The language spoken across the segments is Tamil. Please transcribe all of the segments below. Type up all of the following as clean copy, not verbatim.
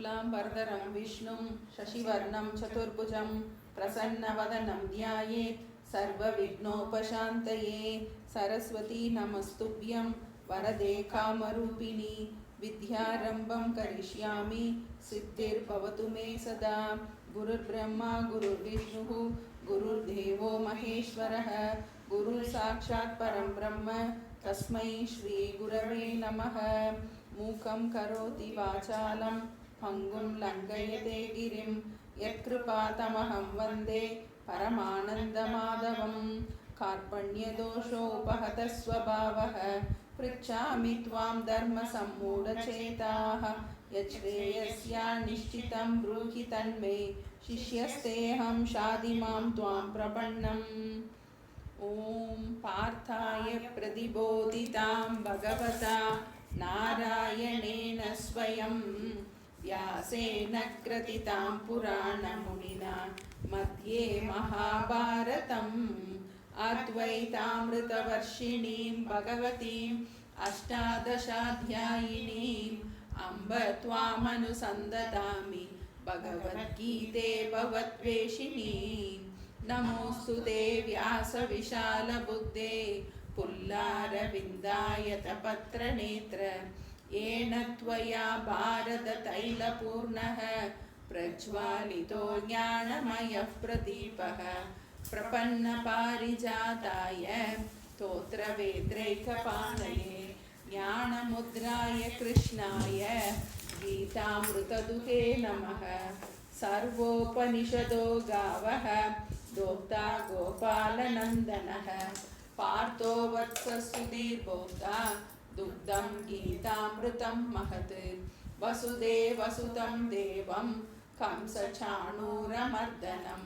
शुक्लांबरधरं विष्णुं शशिवर्णं चतुर्भुजं प्रसन्नवदनं ध्यायेत् सर्वविघ्नोपशान्तये। सरस्वती नमस्तुभ्यं वरदे कामरूपिणी विद्यारम्भं करिष्यामि सिद्धिर्भवतु मे सदा। गुरुर्ब्रह्मा गुरुर्विष्णुः गुरुर्देवो महेश्वरः गुरुसाक्षात् परं ब्रह्म तस्मै श्री गुरवे नमः। मूकं करोति वाचालं भङ्गुं लङ्घयते गिरिं यत्कृपातमहं वन्दे परमानन्दमाधवं। कार्पण्यदोषोपहतः स्वभावः पृच्छामि त्वां धर्मसम्मूढचेताः। यच्छ्रेयस्यानिश्चितं ब्रूहि तन्मे शिष्यस्तेऽहं शाधिमां त्वां प्रपन्नम्। ॐ पार्थाय प्रतिबोधितां भगवता नारायणेन स्वयं व्यासेन ग्रथितां पुराणमुनिना मध्ये महाभारतम्। अद्वैतामृतवर्षिणीं भगवतीम् अष्टादशाध्यायिनीम् अम्ब त्वामनुसन्दधामि भगवद्गीते भवद्वेषिणीम्। नमोऽस्तु ते व्यासविशालबुद्धे पुल्लारविन्दायतपत्रनेत्र येन त्वया भारततैलपूर्णः प्रज्वालितो ज्ञानमयः प्रदीपः। प्रपन्नपारिजाताय स्तोत्रवेत्रैकपाणये ज्ञानमुद्राय कृष्णाय गीतामृतदुहे नमः। सर्वोपनिषदो गावः दोक्ता गोपालनन्दनः पार्थो वत्ससुधीर्भोक्ता दुग्धं गीतामृतं महत्। वसुदेवसुतं देवं कंसचाणूरमर्दनं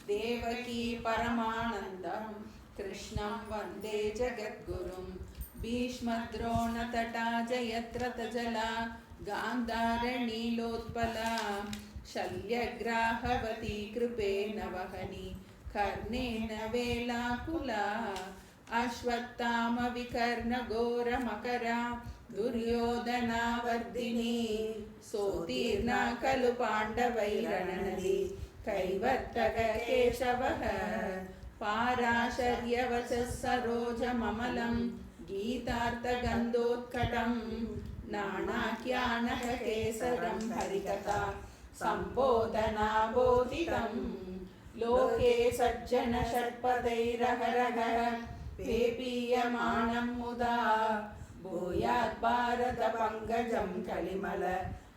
देवकी परमानन्दं कृष्णं वन्दे जगद्गुरुं। भीष्मद्रोणतटा जयद्रथजला गान्धारनीलोत्पला शल्यग्राहवती कृपेण वहनी कर्णेन वेलाकुला। अश्वत्थामविकर्णघोरमकरा दुर्योधनावर्धिनी सोत्तीर्णा खलु पाण्डवैरणनदी कैवर्तककेशवः। पाराशर्यवचः सरोजममलं गीतार्थगन्धोत्कटं नानाख्यानः केसरं हरिकथा सम्बोधनाबोधितं। लोके सज्जन षट्पदैरहरः पेपीयमानं मुदा भूयात् भारत पङ्कजं कलिमल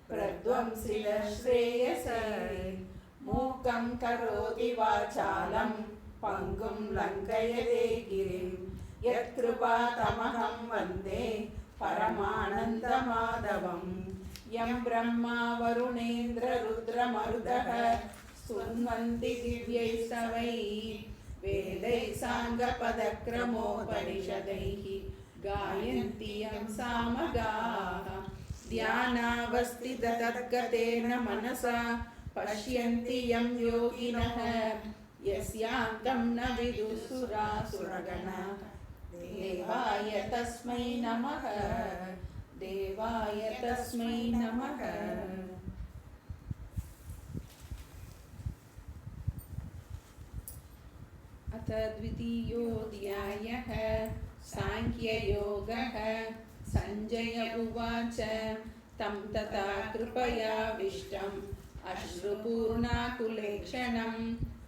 प्रध्वंसिल श्रेयसे। मूकं करोति वाचालं पङ्गुं लङ्घयते गिरिं यत्कृपातमहं वन्दे परमानन्दमाधवम्। यं ब्रह्मा वरुणेन्द्ररुद्रमरुतः स्तुवन्ति दिव्यैस्तवैः वेदैः साङ्गपदक्रमोपनिषदैः गायन्ति यं सामगाः। ध्यानावस्थिततद्गतेन मनसा पश्यन्ति यं योगिनः यस्यान्तं न विदुःसुरासुरगणाः। देवाय तस्मै नमः देवाय तस्मै नमः। अथ द्वितीयोऽध्यायः साङ्ख्ययोगः। सञ्जय उवाच तं तथा कृपयाविष्टम् अश्रुपूर्णाकुलेक्षणं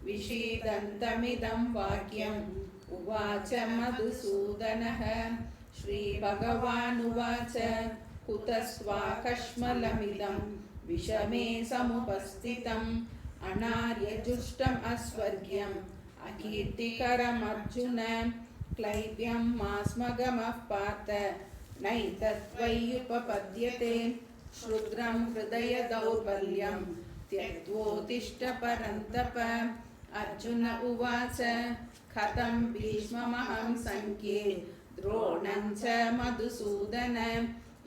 विषीदन्तमिदं वाक्यम् उवाच मधुसूदनः। श्रीभगवानुवाच कुतस्त्वाकश्मलमिदं विषमे समुपस्थितम् अनार्यजुष्टम् अस्वर्ग्यम् अकीर्तिकरमर्जुन। क्लैब्यं मास्मगमः पार्थ नैतत्त्वय्युपपद्यते क्षुद्रं हृदय दौर्बल्यं त्यक्त्वोत्तिष्ठ परन्तप। अर्जुन उवाच कथं भीष्ममहं सङ्ख्ये द्रोणं च मधुसूदन।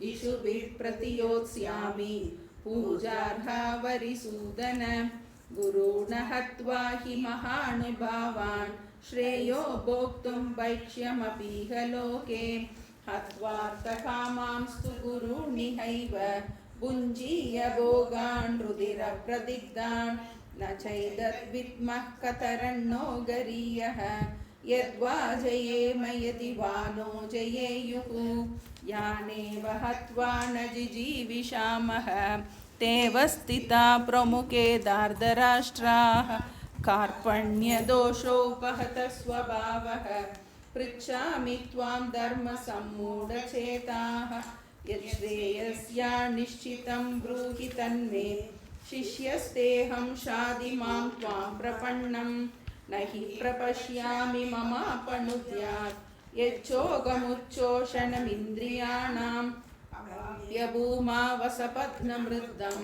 इषुभिः प्रतियोत्स्यामि पूजार्हा वरिसूदन। गुरून् हत्वा हि महानुभावान् श्रेयो भोक्तुं भैक्ष्यमपीह लोके। हत्वार्थकामांस्तु गुरूनिहैव भुञ्जीय भोगान् रुधिरप्रदिग्धान् न चैदद्विद्मः कतरन्नो गरीयः यद्वा जयेम यदि वा नो जयेयुः यानेव हत्वा न जिजीविषामः तेव स्थिता प्रमुखे दार्धराष्ट्राः कार्पण्यदोषोपहतः स्वभावः पृच्छामि त्वां धर्मसम्मूढचेताः यच्छ्रेयस्या निश्चितं ब्रूहि तन्मे शिष्यस्तेऽहं शाधिमां त्वां प्रपन्नं न हि प्रपश्यामि ममापनुद्यात् यच्छोगमुच्चोषणमिन्द्रियाणाम् अवाप्यभूमावसपत्नमृद्धं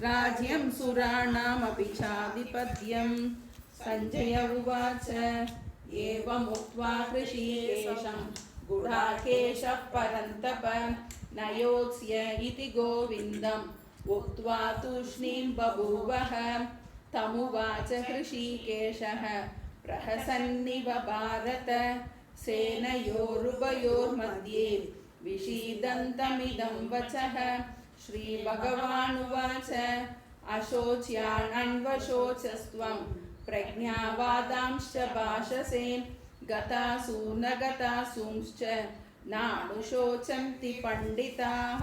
राज्यं सुराणामपि चाधिपत्यं सञ्जय उवाच एवमुक्त्वा ऋषिकेशं गुडाकेशः परन्तप न योत्स्य इति गोविन्दम् उक्त्वा तूष्णीं बभूवः तमुवाच ऋषिकेशः प्रहसन्निव भारत सेनयोरुभयोर्मध्ये विषीदन्तमिदं वचः श्रीभगवानुवाच अशोच्यानन्वशोचस्त्वं प्रज्ञावादांश्च भाषसे गतासु न गतासूंश्च नानुशोचन्ति पण्डिताः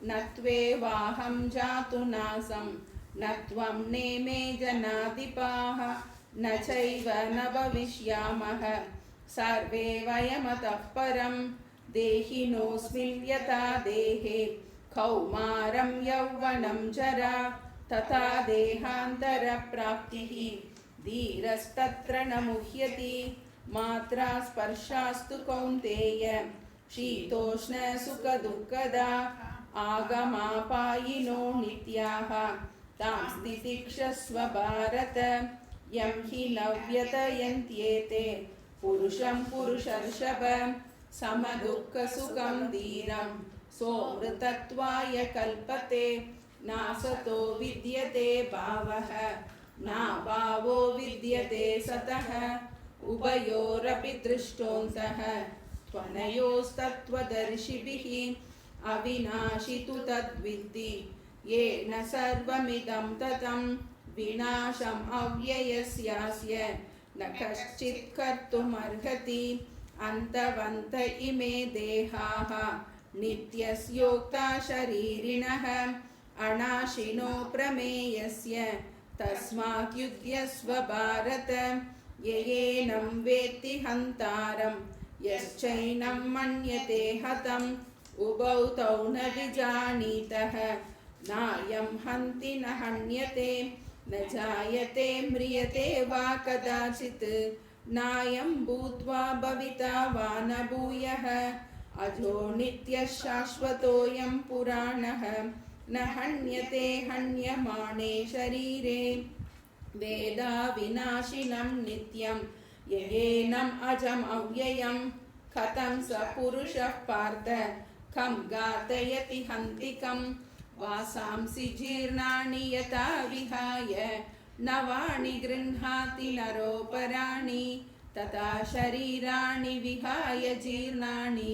न त्वेवाहं जातु नासं न त्वं नेमे जनाधिपाः न चैव न भविष्यामः सर्वे वयमतः परं देहिनोऽस्मिन् यथा देहे कौमारं यौवनं जरा तथा देहान्तरप्राप्तिः धीरस्तत्र न मुह्यति मात्रा स्पर्शास्तु कौन्तेय शीतोष्णसुखदुःखदा आगमापायिनो नित्याः तां स्थितिक्षस्व भारत यं हि न व्यतयन्त्येते पुरुषं पुरुषर्षभ समदुःखसुखं धीरं सोऽमृतत्वाय कल्पते नासतो विद्यते भावः नाभावो विद्यते सतः उभयोरपि दृष्टोऽन्तः त्वनयोस्तत्त्वदर्शिभिः अविनाशि तु तद्विद्धि येन सर्वमिदं ततं विनाशम् अव्ययस्यास्य न कश्चित् कर्तुमर्हति अन्तवन्त इमे देहाः नित्यस्योक्ता शरीरिणः अनाशिनो प्रमेयस्य तस्मात् युध्यस्व भारत येनं वेत्ति हन्तारं यश्चैनं मन्यते हतम् उभौ तौ न विजानीतः नायं हन्ति न हन्यते न जायते म्रियते वा कदाचित् नायं भूत्वा भविता वा न भूयः अजो नित्यः शाश्वतोऽयं पुराणः न हन्यते हन्यमाने शरीरे वेदा विनाशिनं नित्यं येनम् अजम् अव्ययं कथं स पुरुषः पार्थ कं घातयति हन्तिकं वासांसि जीर्णानि यथा विहाय नवानि गृह्णाति नरोपराणि तथा शरीराणि विहाय जीर्णानि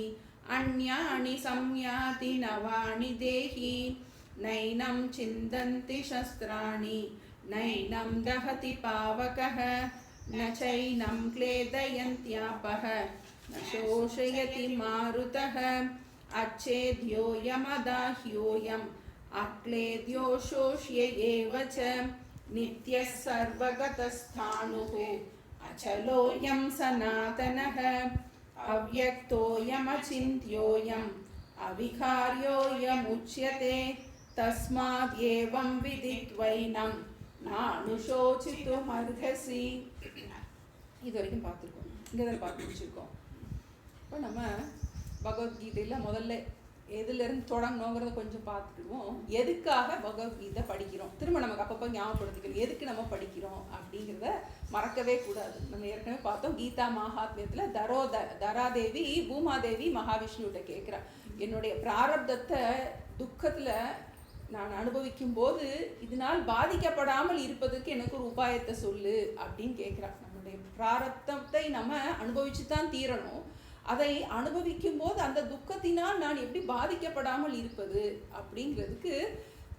अन्यानि संयाति नवानि देहि नैनं छिन्दन्ति शस्त्राणि नैनं दहति पावकः न चैनं क्लेदयन्त्यापः न शोषयति मारुतः अच्छेद्योऽयमदाह्योऽयम् अक्लेद्यो शोष्य एव च नित्यः सर्वगतस्थाणुः अचलोऽयं सनातनः अव्यक्तोऽयमचिन्त्योऽयम् अविकार्योऽयमुच्यते तस्माद् एवं विदित्वैनं नानुशोचितुमर्हसि. இது வரைக்கும் பார்த்துருக்கோம். இங்கே தான் பார்த்து முடிச்சிருக்கோம். இப்போ நம்ம பகவத்கீதையில் முதல்ல எதுலேருந்து தொடங்கணுங்கிறத கொஞ்சம் பார்த்துக்குவோம். எதுக்காக பகவத்கீதை படிக்கிறோம், திரும்ப நமக்கு அப்பப்போ ஞாபகப்படுத்திக்கணும் எதுக்கு நம்ம படிக்கிறோம் அப்படிங்கிறத மறக்கவே கூடாது. நம்ம ஏற்கனவே பார்த்தோம் கீதா மகாத்மியத்தில் தராதேவி பூமாதேவி மகாவிஷ்ணுகிட்ட கேட்குறா, என்னுடைய பிராரப்தத்தை துக்கத்தில் நான் அனுபவிக்கும் போது இதனால் பாதிக்கப்படாமல் இருப்பதற்கு எனக்கு ஒரு உபாயத்தை சொல்லு அப்படின்னு கேட்குறா. நம்மளுடைய பிராரப்தத்தை நம்ம அனுபவிச்சு தான் தீரணும். அதை அனுபவிக்கும் போது அந்த துக்கத்தினால் நான் எப்படி பாதிக்கப்படாமல் இருப்பது அப்படிங்கிறதுக்கு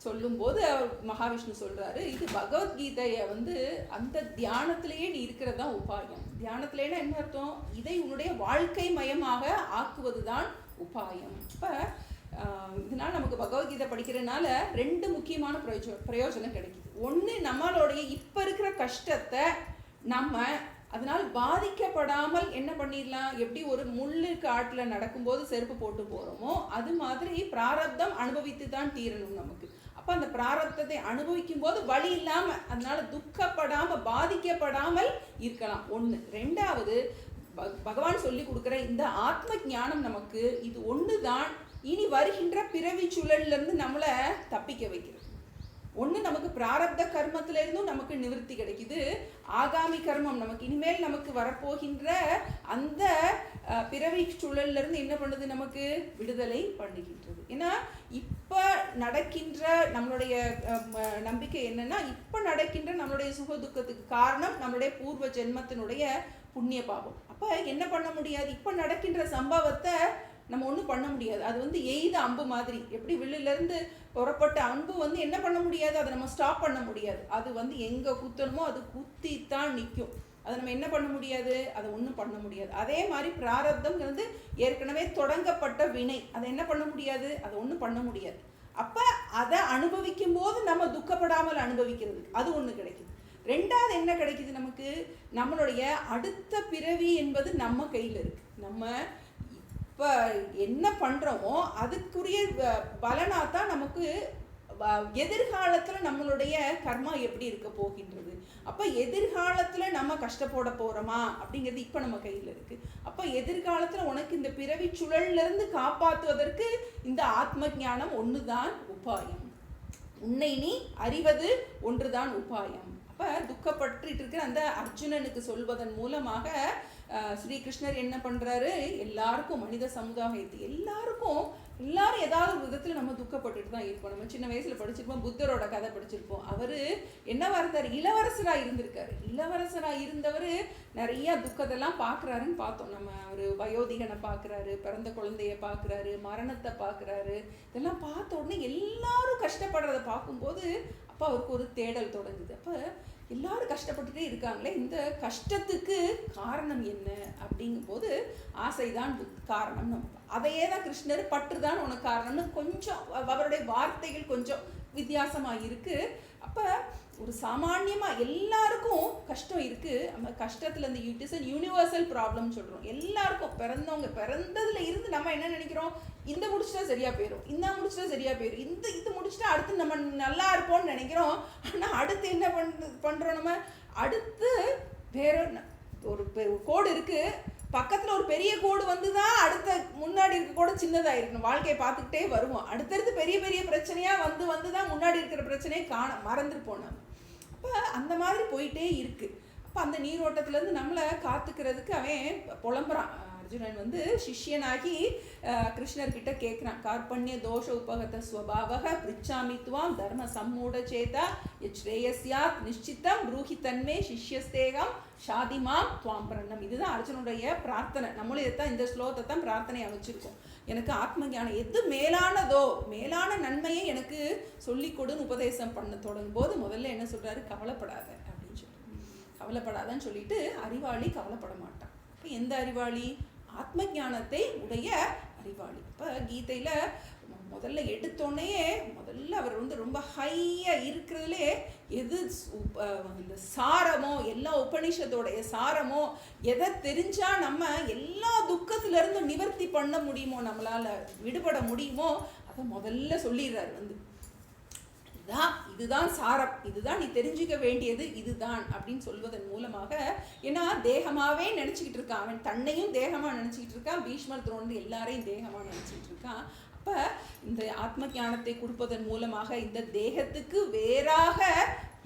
சொல்லும்போது அவர் மகாவிஷ்ணு சொல்றாரு, இது பகவத்கீதையை அந்த தியானத்திலேயே நீ இருக்கிறது தான் உபாயம். தியானத்திலேன்னா என்ன அர்த்தம்? இதை உன்னுடைய வாழ்க்கை மயமாக ஆக்குவதுதான் உபாயம். இப்போ இதனால நமக்கு பகவத்கீதை படிக்கிறதுனால 2 முக்கியமான பிரயோஜனம் கிடைக்குது. ஒன்று, நம்மளுடைய இப்போ இருக்கிற கஷ்டத்தை நம்ம அதனால் பாதிக்கப்படாமல் என்ன பண்ணிடலாம். எப்படி ஒரு முள்ளு காட்டில் நடக்கும்போது செருப்பு போட்டு போகிறோமோ அது மாதிரி பிராரப்தம் அனுபவித்து தான் தீரணும் நமக்கு. அப்போ அந்த பிராரப்தத்தை அனுபவிக்கும் போது வழி இல்லாமல் அதனால துக்கப்படாமல் பாதிக்கப்படாமல் இருக்கலாம். ஒன்று. 2வது, பகவான் சொல்லி கொடுக்குற இந்த ஆத்ம ஞானம் நமக்கு இது ஒன்று தான் இனி வருகின்ற பிறவி சூழலிருந்து நம்மளை தப்பிக்க வைக்கிறது. ஒன்று, நமக்கு பிராரப்த கர்மத்திலிருந்தும் நமக்கு நிவர்த்தி கிடைக்குது. ஆகாமி கர்மம் நமக்கு இனிமேல் நமக்கு வரப்போகின்ற அந்த பிறவி சூழலிருந்து என்ன பண்ணுது? நமக்கு விடுதலை பண்ணுகின்றது. ஏன்னா இப்போ நடக்கின்ற நம்மளுடைய நம்பிக்கை என்னன்னா, இப்போ நடக்கின்ற நம்மளுடைய சுக துக்கத்துக்கு காரணம் நம்மளுடைய பூர்வ ஜென்மத்தினுடைய புண்ணிய பாவம். அப்போ என்ன பண்ண முடியாது? இப்போ நடக்கின்ற சம்பவத்தை நம்ம ஒன்றும் பண்ண முடியாது. அது எய்த அம்பு மாதிரி. எப்படி வில்லிலேருந்து புறப்பட்ட அம்பு என்ன பண்ண முடியாது? அதை நம்ம ஸ்டாப் பண்ண முடியாது. அது எங்கே குத்தணுமோ அது குத்தித்தான் நிற்கும். அதை நம்ம என்ன பண்ண முடியாது? அதை ஒன்றும் பண்ண முடியாது. அதே மாதிரி பிராரப்தம் ஏற்கனவே தொடங்கப்பட்ட வினை. அதை என்ன பண்ண முடியாது? அதை ஒன்றும் பண்ண முடியாது. அப்போ அதை அனுபவிக்கும் போது நம்ம துக்கப்படாமல் அனுபவிக்கிறது அது ஒன்று கிடைக்குது. 2வது என்ன கிடைக்குது நமக்கு? நம்மளுடைய அடுத்த பிறவி என்பது நம்ம கையில் இருக்குது. நம்ம இப்போ என்ன பண்ணுறோமோ அதுக்குரிய பலனாக தான் நமக்கு எதிர்காலத்தில் நம்மளுடைய கர்மா எப்படி இருக்க போகின்றது. அப்போ எதிர்காலத்தில் நம்ம கஷ்டப்பட போகிறோமா அப்படிங்கிறது இப்போ நம்ம கையில் இருக்குது. அப்போ எதிர்காலத்தில் உனக்கு இந்த பிறவி சுழலிருந்து காப்பாற்றுவதற்கு இந்த ஆத்ம ஞானம் ஒன்று தான் உபாயம். உன்னை நீ அறிவது ஒன்று தான் உபாயம். அப்போ துக்கப்பட்டு இருக்கிற அந்த அர்ஜுனனுக்கு சொல்வதன் மூலமாக ஸ்ரீகிருஷ்ணர் என்ன பண்ணுறாரு? எல்லாருக்கும், மனித சமுதாயத்தை எல்லாரும் ஏதாவது ஒரு விதத்தில் நம்ம துக்கப்பட்டுட்டு தான் இருப்போம். நம்ம சின்ன வயசில் படிச்சிருப்போம், புத்தரோட கதை படிச்சிருப்போம். அவர் என்னவா இருந்தார்? இளவரசராக இருந்திருக்காரு. இளவரசராக இருந்தவர் நிறைய துக்கத்தெல்லாம் பார்க்குறாருன்னு பார்த்தோம். நம்ம ஒரு வயோதிகனை பார்க்குறாரு, பிறந்த குழந்தைய பார்க்குறாரு, மரணத்தை பார்க்குறாரு. இதெல்லாம் பார்த்த உடனே எல்லாரும் கஷ்டப்படுறதை பார்க்கும்போது அப்போ அவருக்கு ஒரு தேடல் தொடங்குது. அப்போ எல்லாரும் கஷ்டப்பட்டுட்டே இருக்காங்களே, இந்த கஷ்டத்துக்கு காரணம் என்ன அப்படிங்கும்போது ஆசைதான் காரணம். நம்ம அதையே தான் கிருஷ்ணர் பற்று தான் உனக்கு காரணம்னு கொஞ்சம் அவருடைய வார்த்தைகள் கொஞ்சம் வித்தியாசமாக இருக்குது. அப்போ ஒரு சாமானியமாக எல்லாருக்கும் கஷ்டம் இருக்குது. நம்ம கஷ்டத்தில் இந்த it is a universal problem சொல்கிறோம். எல்லாருக்கும் பிறந்ததுல இருந்து நம்ம என்ன நினைக்கிறோம்? இந்த முடிச்சுட்டா சரியாக போயிடும், இந்த முடிச்சுட்டா சரியாக போயிடும், இது முடிச்சுட்டா அடுத்து நம்ம நல்லா இருப்போம்னு நினைக்கிறோம். ஆனால் அடுத்து என்ன பண்ணுறோம்? நம்ம அடுத்து வேற ஒரு கோடு இருக்குது, பக்கத்தில் ஒரு பெரிய கோடு தான் அடுத்த முன்னாடி இருக்க கூட சின்னதாக இருக்கணும். வாழ்க்கையை பார்த்துக்கிட்டே வருவோம். அடுத்தடுத்து பெரிய பெரிய பிரச்சனையாக வந்து தான் முன்னாடி இருக்கிற பிரச்சனையை மறந்துருப்போம் நம்ம. அப்போ அந்த மாதிரி போயிட்டே இருக்குது. அப்போ அந்த நீரோட்டத்துலேருந்து நம்மளை காத்துக்கிறதுக்கு அவன் புலம்புறான். அர்ஜுனன் சிஷ்யனாகி கிருஷ்ணர்கிட்ட கேட்குறான். கார்பண்ய தோஷ உபகத ஸ்வபாவக பிரிச்சாமி துவாம் தர்ம சம்மூட சேதா ஸ்ரேயஸ்யாத் நிச்சித்தம் ப்ரூஹி தன்மே சிஷ்யஸ்தேகம் ஷாதிமாம் துவாம் பிரணம். இதுதான் அர்ஜுனுடைய பிரார்த்தனை. நம்மளும் இதைத்தான் இந்த ஸ்லோகத்தை தான் பிரார்த்தனையாக வச்சுருக்கோம். எனக்கு ஆத்ம ஞானம் எது மேலானதோ, மேலான நன்மையை எனக்கு சொல்லிக் கொடுன்னு உபதேசம் பண்ண தொடங்கும் போது முதல்ல என்ன சொல்கிறாரு? கவலைப்படாத அப்படின்னு சொல்லி. கவலைப்படாதன்னு சொல்லிட்டு அறிவாளி கவலைப்பட மாட்டான். இப்போ எந்த அறிவாளி? ஆத்ம ஞானத்தை உடைய அறிவாளி. இப்போ கீதையில் முதல்ல எடுத்தோடனே அவர் ரொம்ப ஹையாக இருக்கிறதுலே எது இந்த சாரமோ, எல்லா உபனிஷத்தோடைய சாரமோ, எதை தெரிஞ்சால் நம்ம எல்லா துக்கத்திலிருந்து நிவர்த்தி பண்ண முடியுமோ, நம்மளால் விடுபட முடியுமோ அதை முதல்ல சொல்லிடுறாரு. இதுதான் சாரம், இதுதான் நீ தெரிஞ்சுக்க வேண்டியது, இதுதான் அப்படின்னு சொல்வதன் மூலமாக. ஏன்னா தேகமாகவே நினச்சிக்கிட்டு இருக்கான் அவன், தன்னையும் தேகமாக நினச்சிக்கிட்டு இருக்கான், பீஷ்மர் துரோணர் எல்லாரையும் தேகமாக நினச்சிக்கிட்டு இருக்கான். அப்போ இந்த ஆத்ம ஞானத்தை கொடுப்பதன் மூலமாக இந்த தேகத்துக்கு வேறாக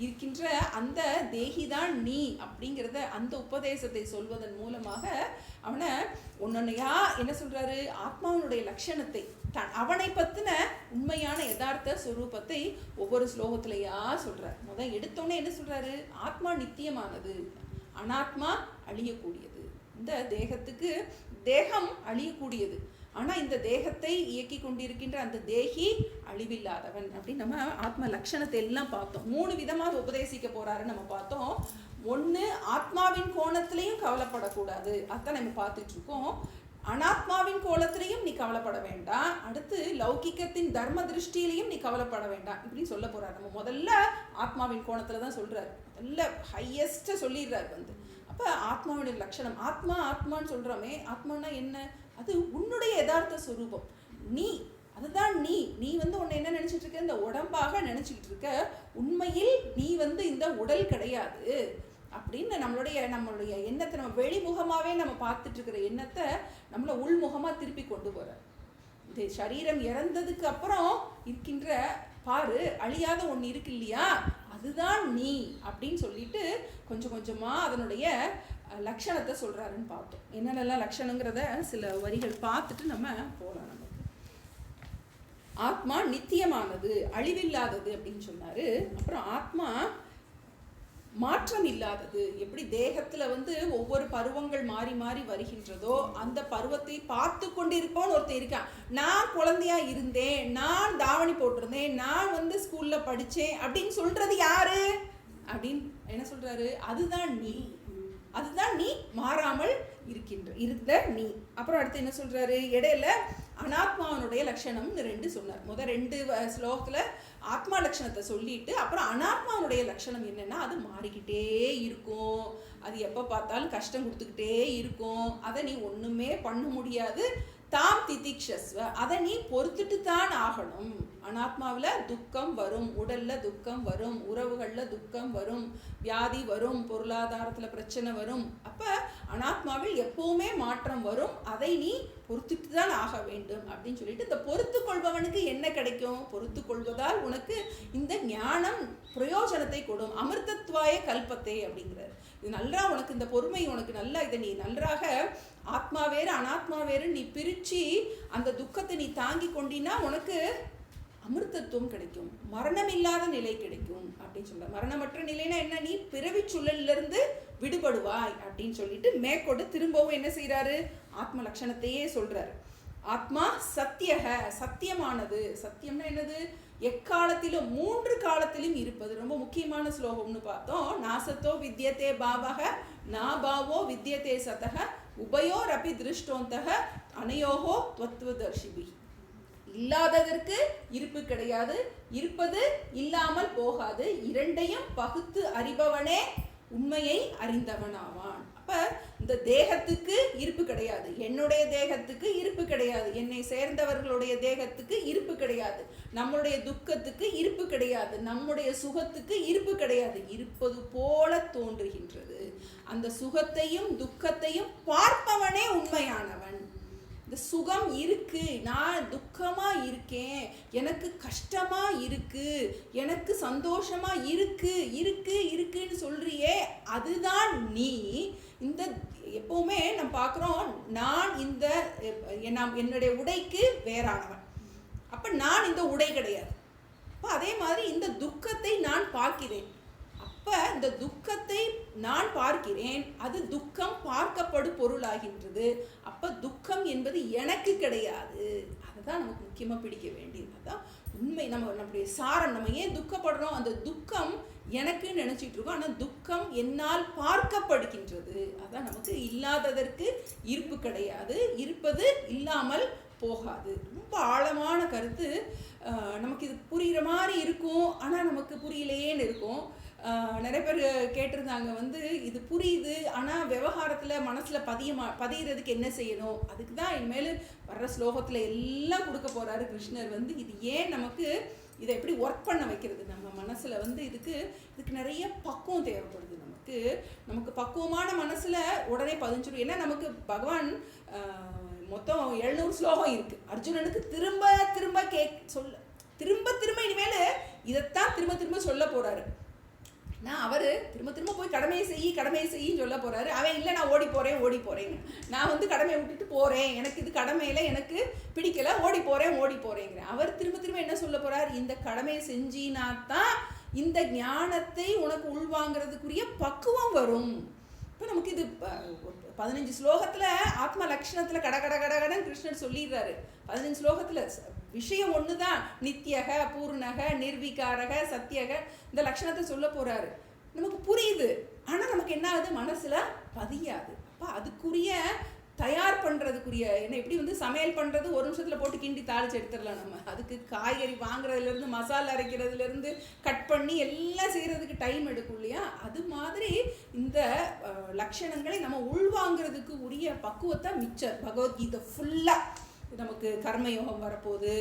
இருக்கின்ற அந்த தேகிதான் நீ அப்படிங்கிறத அந்த உபதேசத்தை சொல்வதன் மூலமாக அவனை ஒன்னொன்னையா என்ன சொல்கிறாரு? ஆத்மாவனுடைய லட்சணத்தை, அவனை பற்றின உண்மையான யதார்த்த ஸ்வரூபத்தை ஒவ்வொரு ஸ்லோகத்திலையா சொல்கிறார். முதல் எடுத்தோடனே என்ன சொல்கிறாரு? ஆத்மா நித்தியமானது, அனாத்மா அழியக்கூடியது. இந்த தேகத்துக்கு தேகம் அழியக்கூடியது, ஆனால் இந்த தேகத்தை இயக்கி கொண்டிருக்கின்ற அந்த தேகி அழிவில்லாதவன் அப்படின்னு நம்ம ஆத்ம லட்சணத்தை எல்லாம் பார்த்தோம். 3 விதமாக உபதேசிக்க போறாருன்னு நம்ம பார்த்தோம். ஒன்று, ஆத்மாவின் கோணத்திலையும் கவலைப்படக்கூடாது, அதான் நம்ம பார்த்துட்டு இருக்கோம். அனாத்மாவின் கோலத்திலையும் நீ கவலைப்பட வேண்டாம், அடுத்து லௌகிக்கத்தின் தர்ம திருஷ்டியிலையும் நீ கவலைப்பட வேண்டாம் இப்படின்னு சொல்ல போறாரு. நம்ம முதல்ல ஆத்மாவின் கோணத்துல தான் சொல்றாரு, முதல்ல ஹையஸ்ட சொல்லிடுறாரு அப்ப ஆத்மாவுடைய லட்சணம். ஆத்மான்னு சொல்றோமே, ஆத்மானா என்ன? அது உன்னுடைய யதார்த்த ஸ்வரூபம். நீ அதுதான் நீ உன்னை என்ன நினைச்சிட்டு இருக்க? இந்த உடம்பாக நினைச்சுக்கிட்டு இருக்க. உண்மையில் நீ இந்த உடல் கிடையாது அப்படின்னு நம்மளுடைய எண்ணத்தை நம்ம வெளிமுகமாவே நம்ம பார்த்துட்டு இருக்கிற எண்ணத்தை நம்மள உள்முகமா திருப்பி கொண்டு போற. இந்த சரீரம் இறந்ததுக்கு அப்புறம் இருக்கின்ற பாரு அழியாத ஒன்று இருக்கு இல்லையா, அதுதான் நீ அப்படின்னு சொல்லிட்டு கொஞ்சம் கொஞ்சமா அதனுடைய லட்சணத்தை சொல்றாருன்னு பார்த்தோம். என்னென்னலாம் லட்சணங்கிறத சில வரிகள் பார்த்துட்டு நம்ம போகலாம். நமக்கு ஆத்மா நித்தியமானது, அழிவில்லாதது அப்படின்னு சொன்னாரு. அப்புறம் ஆத்மா மாற்றம் இல்லாதது. எப்படி தேகத்துல ஒவ்வொரு பருவங்கள் மாறி மாறி வருகின்றதோ அந்த பருவத்தை பார்த்து கொண்டிருப்போன்னு ஒருத்தர் இருக்கான். நான் குழந்தையா இருந்தேன், நான் தாவணி போட்டிருந்தேன், நான் ஸ்கூல்ல படிச்சேன் அப்படின்னு சொல்றது யாரு அப்படின்னு என்ன சொல்றாரு? அதுதான் நீ, அதுதான் நீ, மாறாமல் இருந்த நீ. அப்புறம் அடுத்து என்ன சொல்றாரு? இடையில அனாத்மாவனுடைய லட்சணம்னு 2 சொன்னார். முதல் 2 ஸ்லோகத்துல ஆத்மா லட்சணத்தை சொல்லிட்டு அப்புறம் அனாத்மாவனுடைய லட்சணம் என்னன்னா, அது மாறிக்கிட்டே இருக்கும், அது எப்போ பார்த்தாலும் கஷ்டம் கொடுத்துக்கிட்டே இருக்கும், அதை நீ ஒண்ணுமே பண்ண முடியாது. தாம் திதிக்ஷஸ்வ, அதை நீ பொறுத்துட்டு தான் ஆகணும். அனாத்மாவில் துக்கம் வரும், உடல்ல துக்கம் வரும், உறவுகள்ல துக்கம் வரும், வியாதி வரும், பொருளாதாரத்தில் பிரச்சனை வரும். அப்ப அனாத்மாவில் எப்பவுமே மாற்றம் வரும், அதை நீ பொறுத்துட்டு தான் ஆக வேண்டும் அப்படின்னு சொல்லிட்டு, இந்த பொறுத்து கொள்பவனுக்கு என்ன கிடைக்கும்? பொறுத்து கொள்வதால் உனக்கு இந்த ஞானம் பிரயோஜனத்தை கொடும். அமிர்தத்வாய கல்பத்தை அப்படிங்கிறார். இது நல்லா உனக்கு இந்த பொறுமை உனக்கு நல்லா, இதை நீ நன்றாக ஆத்மா வேறு அனாத்மா வேறு நீ பிரிச்சு அந்த துக்கத்தை நீ தாங்கி கொண்டினா உனக்கு அமிர்தத்துவம் கிடைக்கும், மரணம் இல்லாத நிலை கிடைக்கும் அப்படின்னு சொல்ற. மரணமற்ற நிலைனா என்ன? நீ பிறவி சுழலிலிருந்து விடுபடுவாய் அப்படின்னு சொல்லிட்டு மேற்கொண்டு திரும்பவும் என்ன செய்யறாரு? ஆத்ம லட்சணத்தையே சொல்றாரு. ஆத்மா சத்தியக, சத்தியமானது. சத்தியம்னா என்னது? எக்காலத்திலும் 3 காலத்திலும் இருப்பது. ரொம்ப முக்கியமான ஸ்லோகம்னு பார்த்தோம். நாசத்தோ வித்யதே பாவக நாபாவோ வித்யதே சதக உபயோர் அபி திருஷ்டோந்தக அனையோகோ துவத்வதர்ஷிபி. இல்லாததற்கு இருப்பு கிடையாது, இருப்பது இல்லாமல் போகாது, இரண்டையும் பகுத்து அறிபவனே உண்மையை அறிந்தவனாவான். அப்ப இந்த தேகத்துக்கு இருப்பு கிடையாது, என்னுடைய தேகத்துக்கு இருப்பு கிடையாது, என்னை சேர்ந்தவர்களுடைய தேகத்துக்கு இருப்பு கிடையாது, நம்முடைய துக்கத்துக்கு இருப்பு கிடையாது, நம்முடைய சுகத்துக்கு இருப்பு கிடையாது. இருப்பது போல தோன்றுகின்றது. அந்த சுகத்தையும் துக்கத்தையும் பார்ப்பவனே உண்மையானவன். இந்த சுகம் இருக்கு, நான் துக்கமா இருக்கேன், எனக்கு கஷ்டமா இருக்கு, எனக்கு சந்தோஷமா இருக்கு இருக்கு இருக்குன்னு சொல்றியே, அதுதான் நீ. இந்த எப்பவுமே நம்ம பார்க்குறோம், நான் இந்த என்னுடைய உடைக்கு வேறானவன், அப்ப நான் இந்த உடை கிடையாது. அப்ப அதே மாதிரி இந்த துக்கத்தை நான் பார்க்கிறேன், அப்ப இந்த துக்கத்தை நான் பார்க்கிறேன், அது துக்கம் பார்க்கப்படும் பொருளாகின்றது. அப்ப துக்கம் என்பது எனக்கு கிடையாது. அதுதான் நமக்கு முக்கியமா பிடிக்க வேண்டியது. அதான் உண்மை. நம்முடைய சாரம். நம்ம ஏன் துக்கப்படுறோம்? அந்த துக்கம் எனக்கு நினைச்சிட்டு இருக்கோம், ஆனா துக்கம் என்னால் பார்க்கப்படுகின்றது. அதான் நமக்கு இல்லாததற்கு இருப்பு கிடையாது, இருப்பது இல்லாமல் போகாது. ரொம்ப ஆழமான கருத்து. நமக்கு இது புரிகிற மாதிரி இருக்கும், ஆனால் நமக்கு புரியலையேன்னு இருக்கும். நிறைய பேர் கேட்டிருந்தாங்க, இது புரியுது ஆனால் விவகாரத்தில் மனசில் பதிகிறதுக்கு என்ன செய்யணும்? அதுக்கு தான் இனிமேல் வர்ற ஸ்லோகத்தில் எல்லாம் கொடுக்க போகிறாரு கிருஷ்ணர். இது ஏன் நமக்கு இதை எப்படி ஒர்க் பண்ண வைக்கிறது நம்ம மனசில், இதுக்கு நிறைய பக்குவம் தேவைப்படுது. நமக்கு பக்குவமான மனசில் உடனே பதிஞ்சிடும். ஏன்னா நமக்கு பகவான் மொத்தம் 700 ஸ்லோகம் இருக்கு. அர்ஜுனனுக்கு திரும்ப திரும்ப திரும்ப இனிமேல் இதைத்தான் திரும்ப திரும்ப சொல்ல போறாரு. நான் அவர் திரும்ப திரும்ப போய் கடமையை செய்யின்னு சொல்ல போறாரு. அவன் இல்லை, நான் ஓடி போறேங்க, நான் கடமையை விட்டுட்டு போறேன், எனக்கு இது கடமையில எனக்கு பிடிக்கல, ஓடி போறேங்கிற. அவர் திரும்ப திரும்ப என்ன சொல்ல போறார்? இந்த கடமையை செஞ்சினாத்தான் இந்த ஞானத்தை உனக்கு உள்வாங்கிறதுக்குரிய பக்குவம் வரும். இப்போ நமக்கு இது 15 ஸ்லோகத்துல ஆத்மா லட்சணத்துல கடகடன்னு கிருஷ்ணர் சொல்லிடுறாரு. 15 ஸ்லோகத்துல விஷயம் ஒண்ணுதான், நித்தியக, பூர்ணக, நிர்விகாரக, சத்தியக, இந்த லட்சணத்தை சொல்ல போறாரு. நமக்கு புரியுது, ஆனா நமக்கு என்ன ஆகுது, மனசுல பதியாது. அப்ப அதுக்குரிய தயார் பண்ணுறதுக்குரிய என்ன, எப்படி வந்து சமையல் பண்ணுறது ஒரு நிமிஷத்தில் போட்டு கிண்டி தாளிச்சு எடுத்துடலாம். நம்ம அதுக்கு காய்கறி வாங்குறதுலேருந்து மசாலா அரைக்கிறதுலேருந்து கட் பண்ணி எல்லாம் செய்கிறதுக்கு டைம் எடுக்கும் இல்லையா? அது மாதிரி இந்த லட்சணங்களை நம்ம உள்வாங்கிறதுக்கு உரிய பக்குவத்தை மிச்சம் பகவத்கீதை ஃபுல்லாக நமக்கு கர்மயோகம் வரப்போகுது,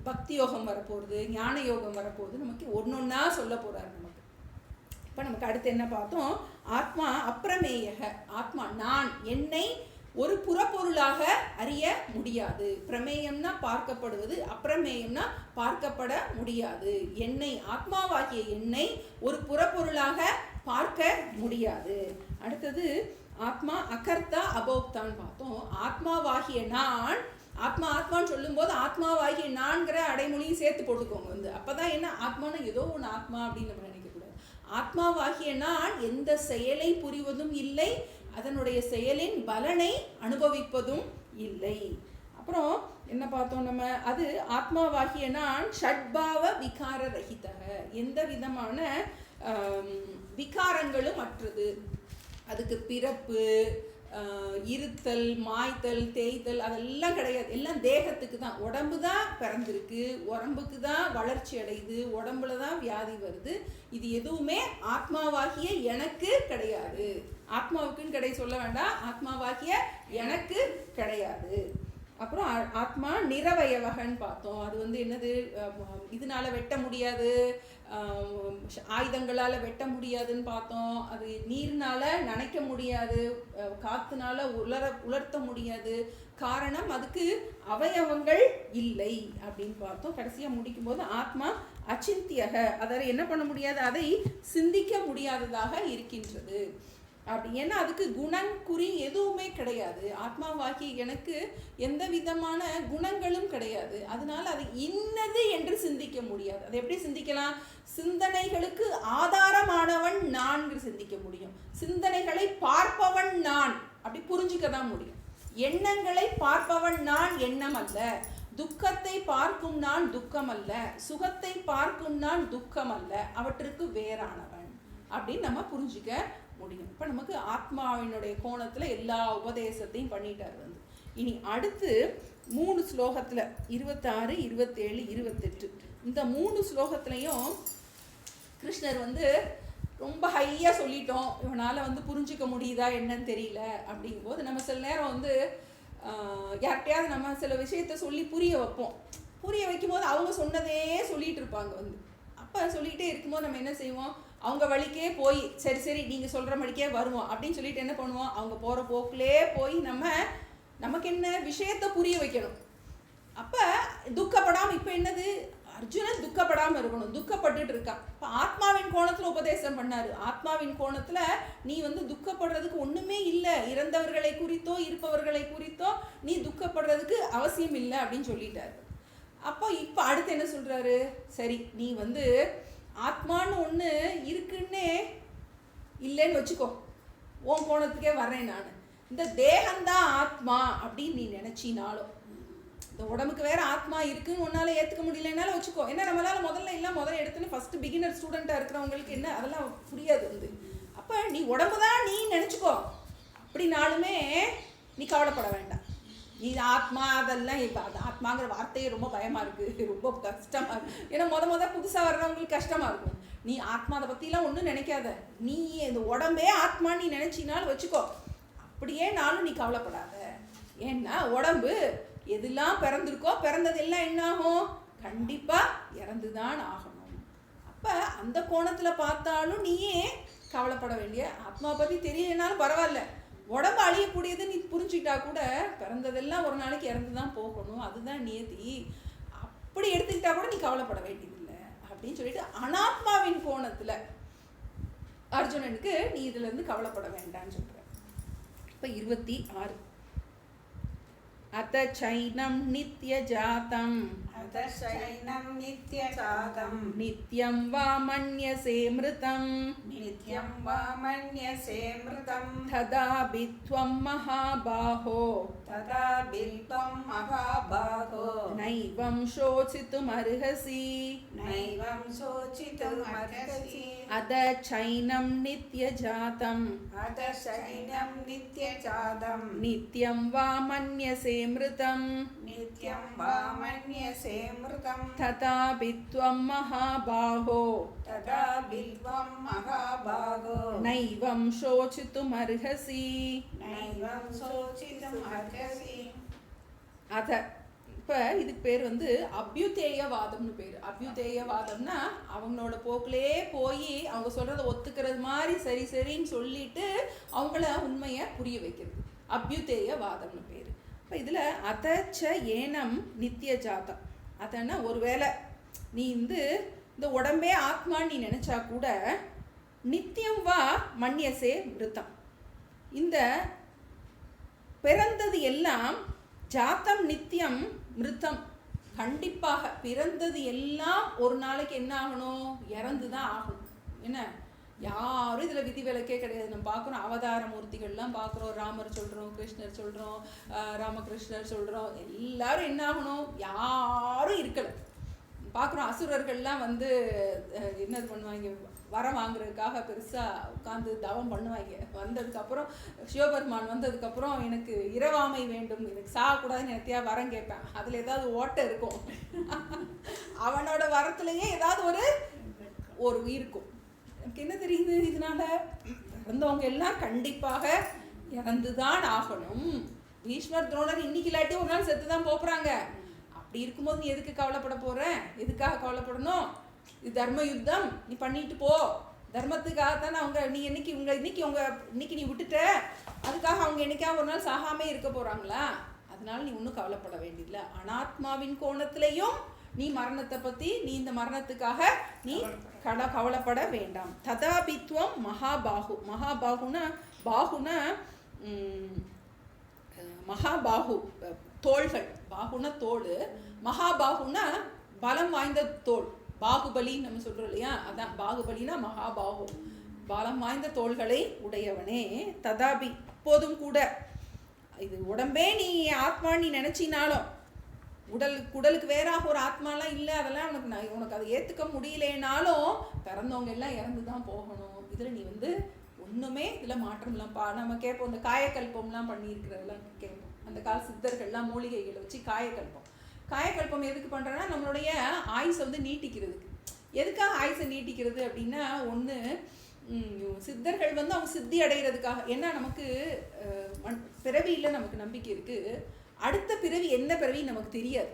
பக்தி யோகம் வரப்போகுது, ஞான யோகம் வரப்போகுது, நமக்கு ஒன்றொன்னா சொல்ல போகிறார் நமக்கு. இப்போ நமக்கு அடுத்து என்ன பார்த்தோம், ஆத்மா அப்பிரமேயக, ஆத்மா நான், என்னை ஒரு புறப்பொருளாக அறிய முடியாது. பிரமேயம்னா பார்க்கப்படுவது, அப்பிரமேயம்னா பார்க்கப்பட முடியாது. என்னை, ஆத்மாவாகிய என்னை ஒரு புறப்பொருளாக பார்க்க முடியாது. அடுத்தது ஆத்மா அகர்த்தா அபோக்தான்னு பார்த்தோம். ஆத்மாவாகிய நான், ஆத்மான்னு சொல்லும்போது ஆத்மாவாகிய நான்கிற அடைமொழியும் சேர்த்து போட்டுக்கோங்க வந்து. அப்பதான் என்ன, ஆத்மானா ஏதோ ஒன்று ஆத்மா அப்படின்னு நம்ம நினைக்கக்கூடாது. ஆத்மாவாகிய நான் எந்த செயலை புரிவதும் இல்லை, அதனுடைய செயலின் பலனை அனுபவிப்பதும் இல்லை. அப்புறம் என்ன பார்த்தோம் நம்ம, அது ஆத்மாவாகிய நான் ஷட்பாவ விகார ரஹிதக, எந்த விதமான விகாரங்களும் அற்றது. அதுக்கு பிறப்பு, இருத்தல், மாய்த்தல், தேய்த்தல் அதெல்லாம் கிடையாது. எல்லாம் தேகத்துக்கு தான், உடம்பு தான் பிறந்திருக்கு, உடம்புக்கு தான் வளர்ச்சி அடையுது, உடம்புல தான் வியாதி வருது. இது எதுவுமே ஆத்மாவாகிய எனக்கு கிடையாது. ஆத்மாவுக்குன்னு கிடை சொல்ல வேண்டாம், ஆத்மாவாகிய எனக்கு கிடையாது. அப்புறம் ஆத்மா நிரவயவகன்னு பார்த்தோம். அது வந்து என்னது, இதனால வெட்ட முடியாது, ஆயுதங்களால் வெட்ட முடியாதுன்னு பார்த்தோம். அது நீர்னால நனைக்க முடியாது, காத்துனால உலர்த்த முடியாது. காரணம், அதுக்கு அவயவங்கள் இல்லை அப்படின்னு பார்த்தோம். கடைசியாக முடிக்கும் போது ஆத்மா அச்சிந்தியக, அதாவது என்ன பண்ண முடியாது, அதை சிந்திக்க முடியாததாக இருக்கின்றது அப்படி. ஏன்னா அதுக்கு குணம் குறி எதுவுமே கிடையாது. ஆத்மாவாகி எனக்கு எந்த விதமான குணங்களும் கிடையாது. அதனால அது இன்னது என்று சிந்திக்க முடியாது. அதை எப்படி சிந்திக்கலாம், சிந்தனைகளுக்கு ஆதாரமானவன் நான் சிந்திக்க முடியும். சிந்தனைகளை பார்ப்பவன் நான், அப்படி புரிஞ்சுக்க தான் முடியும். எண்ணங்களை பார்ப்பவன் நான் எண்ணம் அல்ல, துக்கத்தை பார்க்கும் நான் துக்கம் அல்ல, சுகத்தை பார்க்கும் நான் துக்கம் அல்ல, அவற்றுக்கு வேறானவன் அப்படின்னு நம்ம புரிஞ்சுக்க முடியும். இப்போ நமக்கு ஆத்மாவினுடைய கோணத்தில் எல்லா உபதேசத்தையும் பண்ணிட்டார் வந்து. இனி அடுத்து 3 ஸ்லோகத்தில் 26, 27, 28 இந்த 3 ஸ்லோகத்துலையும் கிருஷ்ணர் வந்து ரொம்ப ஹையாக சொல்லிட்டோம், இவனால் வந்து புரிஞ்சிக்க முடியுதா என்னன்னு தெரியல அப்படிங்கும்போது நம்ம சில நேரம் வந்து யார்கிட்டையாவது நம்ம சில விஷயத்த சொல்லி புரிய வைப்போம். புரிய வைக்கும்போது அவங்க சொன்னதே சொல்லிட்டு இருப்பாங்க வந்து. அப்போ சொல்லிகிட்டே இருக்கும்போது நம்ம என்ன செய்வோம், அவங்க வழிக்கே போய் சரி சரி நீங்கள் சொல்கிற மடிக்கே வருவோம் அப்படின்னு சொல்லிட்டு என்ன பண்ணுவோம், அவங்க போகிற போக்கிலே போய் நமக்கு என்ன விஷயத்தை புரிய வைக்கணும். அப்போ துக்கப்படாமல், இப்போ என்னது, அர்ஜுனன் துக்கப்படாமல் இருக்கணும், துக்கப்பட்டுட்டு இருக்கான். இப்போ ஆத்மாவின் கோணத்தில் உபதேசம் பண்ணார். ஆத்மாவின் கோணத்தில் நீ வந்து துக்கப்படுறதுக்கு ஒன்றுமே இல்லை, இறந்தவர்களை குறித்தோ இருப்பவர்களை குறித்தோ நீ துக்கப்படுறதுக்கு அவசியம் இல்லை அப்படின்னு சொல்லிட்டாரு. அப்போ இப்போ அடுத்து என்ன சொல்கிறாரு, சரி நீ வந்து ஆத்மான்னு ஒன்று இருக்குன்னே இல்லைன்னு வச்சுக்கோ, உன் கோணத்துக்கே வர்றேன் நான். இந்த தேகம்தான் ஆத்மா அப்படின்னு நீ நினச்சினாலும், இந்த உடம்புக்கு வேற ஆத்மா இருக்குன்னு உன்னால ஏற்றுக்க முடியலனாலும் வச்சுக்கோ. ஏன்னா நம்மளால முதல்ல எடுத்துன்னு ஃபஸ்ட்டு பிகினர் ஸ்டூடெண்ட்டாக இருக்கிறவங்களுக்கு என்ன அதெல்லாம் புரியாது வந்து. அப்போ நீ உடம்பு தான் நீ நினச்சிக்கோ, அப்படின்னாலுமே நீ கவலைப்பட வேண்டாம். நீ ஆத்மா அதெல்லாம் இப்போ அது ஆத்மாங்கிற வார்த்தையே ரொம்ப பயமாக இருக்குது, ரொம்ப கஷ்டமாக இருக்குது. ஏன்னா முத புதுசாக வர்றவங்களுக்கு கஷ்டமாக இருக்கும். நீ ஆத்மா அதை பற்றிலாம் ஒன்றும் நினைக்காத, நீ இந்த உடம்பே ஆத்மான்னு நீ நினச்சினாலும் வச்சுக்கோ, அப்படியே நாளும் நீ கவலைப்படாத. ஏன்னா உடம்பு எதெல்லாம் பிறந்திருக்கோ பிறந்ததெல்லாம் என்ன ஆகும், கண்டிப்பாக இறந்து தான் ஆகணும். அப்போ அந்த கோணத்தில் பார்த்தாலும் நீயே கவலைப்பட வேண்டிய, ஆத்மா பற்றி தெரியலனாலும் பரவாயில்ல, உடம்பு அழியக்கூடியது நீ புரிஞ்சுக்கிட்டா கூட பிறந்ததெல்லாம் ஒரு நாளைக்கு இறந்து தான் போகணும், அதுதான் நியதி, அப்படி எடுத்துக்கிட்டா கூட நீ கவலைப்பட வேண்டியதில்லை அப்படின்னு சொல்லிட்டு அனாத்மாவின் கோணத்தில் அர்ஜுனனுக்கு நீ இதுலேருந்து கவலைப்பட வேண்டான்னு சொல்கிற. இப்போ 26 अत चैनं नित्यजातं नित्यं वा मन्यसे मृतं तदापि त्वं महाबाहो नैवं शोचितुमर्हसि अद चैनं नित्यजातं नित्यं वा मन्यसे मृतं तथापि त्वं महाबाहो नैवं शोचितुमर्हसि अத இப்போ இதுக்கு பேர் வந்து அபியுதேயவாதம்னு பேர். அபியுதேயவாதம்னா அவங்களோட போக்கிலே போய் அவங்க சொல்கிறத ஒத்துக்கிறது மாதிரி சரி சரின்னு சொல்லிட்டு அவங்கள உண்மையை புரிய வைக்கிறது. அபியுதேயவாதம்னு பேர். இப்போ இதில் அதச்ச ஏனம் நித்திய ஜாதம். அதன்னா ஒருவேளை நீ இந்த உடம்பே ஆத்மான்னு நீ நினச்சா கூட நித்தியம் வா மன்யசே மிருத்தம், இந்த பிறந்தது எல்லாம் ஜாத்தம் நித்தியம் மிருத்தம், கண்டிப்பாக பிறந்தது எல்லாம் ஒரு நாளைக்கு என்ன ஆகணும், இறந்து தான் ஆகணும். என்ன யாரும் இதில் விதி விலக்கே கிடையாது. நம்ம பார்க்குறோம் அவதார மூர்த்திகள்லாம் பார்க்குறோம், ராமர் சொல்கிறோம், கிருஷ்ணர் சொல்கிறோம், ராமகிருஷ்ணர் சொல்கிறோம், எல்லாரும் என்ன ஆகணும், யாரும் இருக்கலை. பார்க்குறோம் அசுரர்கள்லாம் என்னது பண்ணுவாங்க, வரம் வாங்குறதுக்காக பெருசாக உட்காந்து தவம் பண்ணுவாங்க. வந்ததுக்கப்புறம் சிவபெருமான் வந்ததுக்கப்புறம் எனக்கு இரவாமை வேண்டும், எனக்கு சாகக்கூடாதுன்னு எனத்தையா வரம் கேட்பேன். அதில் ஏதாவது ஓட்டை இருக்கும், அவனோட வரத்துலேயே ஏதாவது ஒரு இருக்கும். எனக்கு என்ன தெரியுது, இதனால இறந்தவங்க எல்லாம் கண்டிப்பாக இறந்துதான் ஆகணும். பீஷ்மர் துரோணர் இன்னைக்கு இல்லாட்டி ஒரு நாள் செத்து தான் போகிறாங்க. அப்படி இருக்கும்போது நீ எதுக்கு கவலைப்பட போகிற, எதுக்காக கவலைப்படணும்? இது தர்ம யுத்தம், நீ பண்ணிட்டு போ. தர்மத்துக்காகத்தானே அவங்க இன்னைக்கு நீ விட்டுட்ட, அதுக்காக அவங்க என்னைக்காக ஒரு நாள் சாகாமே இருக்க போகிறாங்களா? அதனால நீ ஒன்றும் கவலைப்பட வேண்டியதில்லை. அனாத்மாவின் கோணத்திலையும் நீ மரணத்தை பற்றி, நீ இந்த மரணத்துக்காக நீ கவலைப்பட வேண்டாம். ததாபித்வம் மகாபாகு. மகாபாகுனா மகாபாகு தோள்கள், பாகுனா தோல், மகாபாகுனா பலம் வாய்ந்த தோல். பாகுபலி நம்ம சொல்கிறோம் இல்லையா, அதான் பாகுபலினா மகாபாகு, பலம் வாய்ந்த தோள்களை உடையவனே. ததாபி அப்போதும் கூட, இது உடம்பே நீ ஆத்மா நீ நினச்சினாலும், உடலுக்கு வேறாக ஒரு ஆத்மாலாம் இல்லை, அதெல்லாம் உனக்கு அதை ஏற்றுக்க முடியலேனாலும் பிறந்தவங்க எல்லாம் இறந்து தான் போகணும். இதில் நீ ஒன்றுமே இதில் மாற்றம்லாம் நம்ம கேட்போம். இந்த காயக்கல்பம்லாம் பண்ணியிருக்கிறதெல்லாம் கேட்போம். அந்த கால சித்தர்கள்லாம் மூலிகைகளை வச்சு காயக்கல்பம் எதுக்கு பண்ணுறேன்னா நம்மளுடைய ஆயுசை நீட்டிக்கிறதுக்கு. எதுக்காக ஆயுசை நீட்டிக்கிறது அப்படின்னா, ஒன்று சித்தர்கள் அவங்க சித்தி அடைகிறதுக்காக. ஏன்னா நமக்கு பிறவியில் நமக்கு நம்பிக்கை இருக்குது, அடுத்த பிறவி என்ன பிறவி நமக்கு தெரியாது,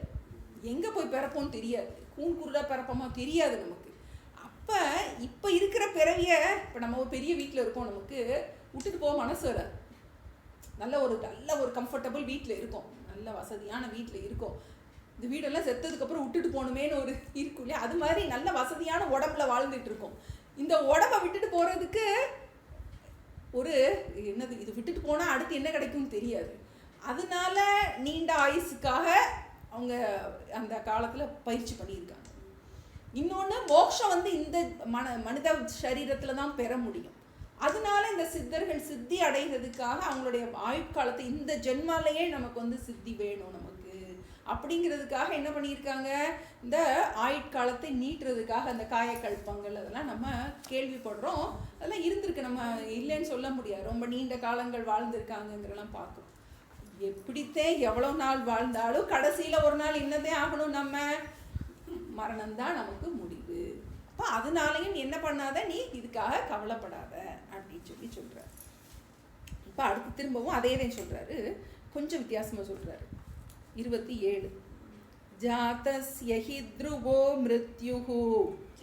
எங்கே போய் பிறப்போம்னு தெரியாது, கூன்குருடாக பிறப்போமா தெரியாது நமக்கு. இப்போ இருக்கிற பிறவியை, இப்போ நம்ம ஒரு பெரிய வீட்டில் இருக்கோம், நமக்கு விட்டுட்டு போக மனசு வராது. நல்ல ஒரு கம்ஃபர்டபுள் வீட்டில் இருக்கும், நல்ல வசதியான வீட்டில் இருக்கும். இந்த வீடெல்லாம் செத்ததுக்கப்புறம் விட்டுட்டு போகணுமேனு இருக்கும் இல்லையா, அது மாதிரி நல்ல வசதியான உடம்புல வாழ்ந்துட்டு இருக்கோம். இந்த உடம்பை விட்டுட்டு போகிறதுக்கு என்னது, இது விட்டுட்டு போனால் அடுத்து என்ன கிடைக்கும்னு தெரியாது. அதனால நீண்ட ஆயுசுக்காக அவங்க அந்த காலத்தில் பயிற்சி பண்ணியிருக்காங்க. இன்னொன்று மோட்சம் இந்த மனித சரீரத்தில் தான் பெற முடியும். அதனால இந்த சித்தர்கள் சித்தி அடைகிறதுக்காக அவங்களுடைய ஆயுட்காலத்தை இந்த ஜென்மாலேயே நமக்கு சித்தி வேணும் நமக்கு அப்படிங்கிறதுக்காக என்ன பண்ணியிருக்காங்க, இந்த ஆயுட்காலத்தை நீட்டுறதுக்காக அந்த காயக்கல்பங்கள் அதெல்லாம் நம்ம கேள்விப்படுறோம். அதெல்லாம் இருந்திருக்கு, நம்ம இல்லைன்னு சொல்ல முடியாது. ரொம்ப நீண்ட காலங்கள் வாழ்ந்திருக்காங்கங்கிறலாம் பார்க்குறோம். எப்படித்தான் எவ்வளோ நாள் வாழ்ந்தாலும் கடைசியில் ஒரு நாள் என்னதே ஆகணும், நம்ம மரணம்தான் நமக்கு முடிவு. அப்போ அதனாலையும் என்ன பண்ணாத, நீ இதுக்காக கவலைப்படாத அப்படின்னு சொல்கிற. இப்போ அடுத்து திரும்பவும் அதே தான் சொல்கிறாரு, கொஞ்சம் வித்தியாசமாக சொல்கிறாரு. 27 ஜாதஸ்ய ஹி த்ருவோ மிருத்யுஹு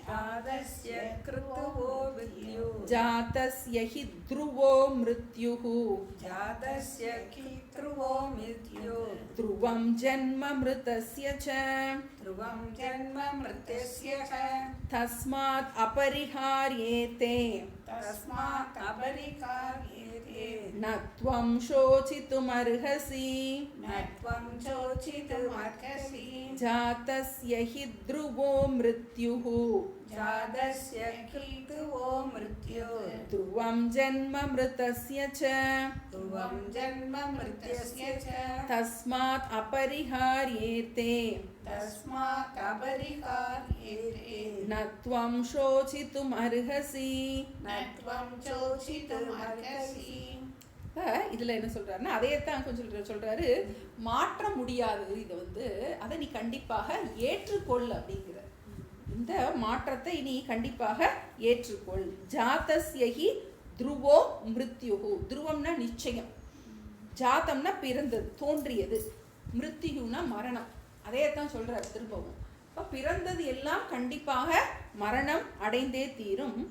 ஜாதஸ்ய ஹி த்ருவோ மிருத்யுஹு த்ருவம் ஜன்ம மிருதஸ்ய ச தஸ்மாத் அபரிஹார்யேதே न त्वं शोचितुमर्हसि जातस्य हि ध्रुवो मृत्युः ध्रुवं जन्म मृतस्य च तस्मात् अपरिहार्येते न त्वं शोचितुमर्हसि இதுல என்ன சொல்றாருன்னா அதே தான் கொஞ்சம் சொல்றாரு, மாற்ற முடியாது இதை அதை நீ கண்டிப்பாக ஏற்றுக்கொள் அப்படிங்கிற. இந்த மாற்றத்தை நீ கண்டிப்பாக ஏற்றுக்கொள். ஜாதஸ்யஹி த்ருவோ மிருத்யுஹு. துருவம்னா நிச்சயம், ஜாதம்னா பிறந்தது தோன்றியது, மிருத்யுனா மரணம். அதே தான் சொல்றாரு திரும்பவும். இப்போ பிறந்தது எல்லாம் கண்டிப்பாக மரணம் அடைந்தே தீரும்.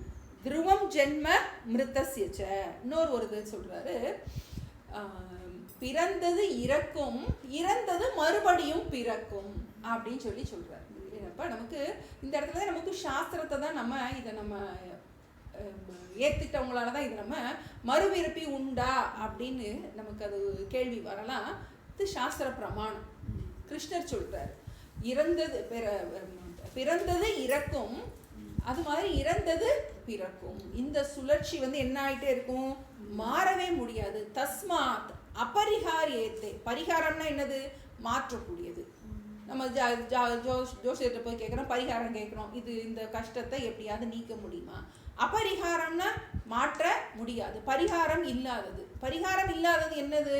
த்ருவம் ஜென்ம மிருத்தஸ்யச்ச. இன்னொரு ஒரு இது சொல்றாரு, பிறந்தது இறக்கும், இறந்தது மறுபடியும் பிறக்கும் அப்படின்னு சொல்றாரு. அப்போ நமக்கு இந்த இடத்துல நமக்கு சாஸ்திரத்தை தான் இதை நம்ம ஏற்றுட்டவங்களால தான் இது நம்ம மறுபிறப்பி உண்டா அப்படின்னு நமக்கு அது கேள்வி வரலாம். இது சாஸ்திர பிரமாணம். கிருஷ்ணர் சொல்றாரு, பிறந்தது இறக்கும், அது மாதிரி இறந்தது பிறக்கும். இந்த சுழற்சி என்ன ஆகிட்டே இருக்கும், மாறவே முடியாது. தஸ்மாத் அபரிஹாரியத்தை. பரிகாரம்னா என்னது, மாற்றக்கூடியது. நம்ம ஜோசியத்தை போய் கேட்குறோம், பரிகாரம் கேட்குறோம், இது இந்த கஷ்டத்தை எப்படியாவது நீக்க முடியுமா. அபரிகாரம்னா மாற்ற முடியாது, பரிகாரம் இல்லாதது. பரிகாரம் இல்லாதது என்னது,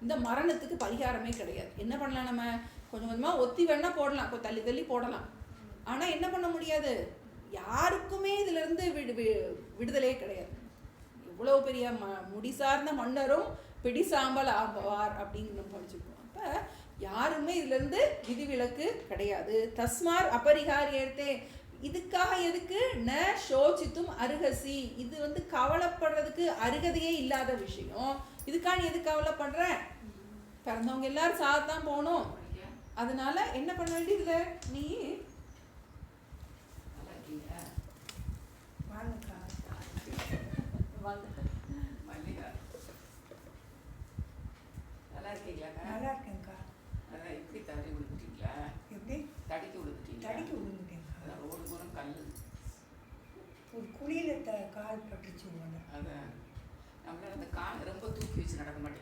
இந்த மரணத்துக்கு பரிகாரமே கிடையாது. என்ன பண்ணலாம், நம்ம கொஞ்சம் கொஞ்சமாக ஒத்தி வேணா போடலாம், கொஞ்சம் தள்ளி தள்ளி போடலாம். ஆனால் என்ன பண்ண முடியாது, யாருக்குமே இதிலிருந்து விடுதலையே கிடையாது. எவ்வளோ பெரிய முடி சார்ந்த மன்னரும் பிடிசாம்பல் ஆவார் அப்படின்னு நம்ம படிச்சுருக்கோம். அப்போ யாருமே இதுலேருந்து விதிவிலக்கு கிடையாது. தஸ்மார் அபரிகாரியத்தே. இதுக்காக எதுக்கு, ந சோசித்தும் அருகசி. இது கவலைப்படுறதுக்கு அருகதையே இல்லாத விஷயம். இதுக்காக நீ எது கவலைப்படுற, பிறந்தவங்க எல்லாரும் சாத்தான் போகணும். அதனால என்ன பண்ண வேண்டியதுல, நீ நல்லா இருக்கீங்களா? நல்லா இருக்கேங்க்கா. அதான் எப்படி தடி விழுந்துட்டீங்களா? எப்படி தடிக்கு விழுந்துட்டீங்களா? தடிக்கு விழுந்துட்டேங்க. அதான் ரோடு பூரா கல், ஒரு குழியில் கால் பட்டுச்சு. அதான் நம்மளால அந்த கால் ரொம்ப தூக்கி வச்சு நடக்க மாட்டேங்குது.